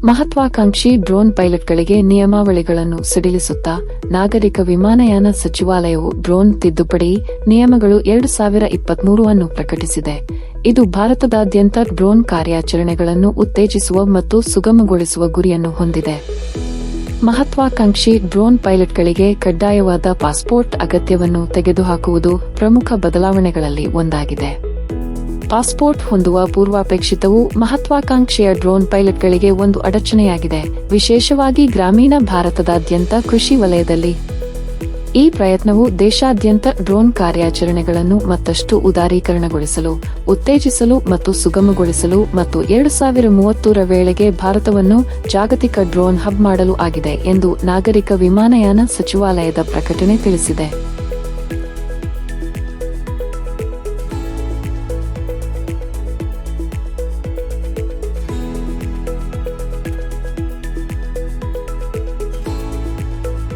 ಮಹತ್ವಾಕಾಂಕ್ಷಿ ಡ್ರೋನ್ ಪೈಲಟ್ಗಳಿಗೆ ನಿಯಮಾವಳಿಗಳನ್ನು ಸಡಿಲಿಸುತ್ತಾ ನಾಗರಿಕ ವಿಮಾನಯಾನ ಸಚಿವಾಲಯವು ಡ್ರೋನ್ ತಿದ್ದುಪಡಿ ನಿಯಮಗಳು 2023 ಅನ್ನು ಪ್ರಕಟಿಸಿದೆ. ಇದು ಭಾರತದಾದ್ಯಂತ ಡ್ರೋನ್ ಕಾರ್ಯಾಚರಣೆಗಳನ್ನು ಉತ್ತೇಜಿಸುವ ಮತ್ತು ಸುಗಮಗೊಳಿಸುವ ಗುರಿಯನ್ನು ಹೊಂದಿದೆ. ಮಹತ್ವಾಕಾಂಕ್ಷಿ ಡ್ರೋನ್ ಪೈಲಟ್ಗಳಿಗೆ ಕಡ್ಡಾಯವಾದ ಪಾಸ್ಪೋರ್ಟ್ ಅಗತ್ಯವನ್ನು ತೆಗೆದುಹಾಕುವುದು ಪ್ರಮುಖ ಬದಲಾವಣೆಗಳಲ್ಲಿ ಒಂದಾಗಿದೆ. ಪಾಸ್ಪೋರ್ಟ್ ಹೊಂದುವ ಪೂರ್ವಾಪೇಕ್ಷಿತವು ಮಹತ್ವಾಕಾಂಕ್ಷೆಯ ಡ್ರೋನ್ ಪೈಲಟ್ಗಳಿಗೆ ಒಂದು ಅಡಚಣೆಯಾಗಿದೆ, ವಿಶೇಷವಾಗಿ ಗ್ರಾಮೀಣ ಭಾರತದಾದ್ಯಂತ ಕೃಷಿ ವಲಯದಲ್ಲಿ. ಈ ಪ್ರಯತ್ನವು ದೇಶಾದ್ಯಂತ ಡ್ರೋನ್ ಕಾರ್ಯಾಚರಣೆಗಳನ್ನು ಮತ್ತಷ್ಟು ಉದಾರೀಕರಣಗೊಳಿಸಲು, ಉತ್ತೇಜಿಸಲು ಮತ್ತು ಸುಗಮಗೊಳಿಸಲು ಮತ್ತು 2030ರ ವೇಳೆಗೆ ಭಾರತವನ್ನು ಜಾಗತಿಕ ಡ್ರೋನ್ ಹಬ್ ಮಾಡಲು ಆಗಿದೆ ಎಂದು ನಾಗರಿಕ ವಿಮಾನಯಾನ ಸಚಿವಾಲಯದ ಪ್ರಕಟಣೆ ತಿಳಿಸಿದೆ.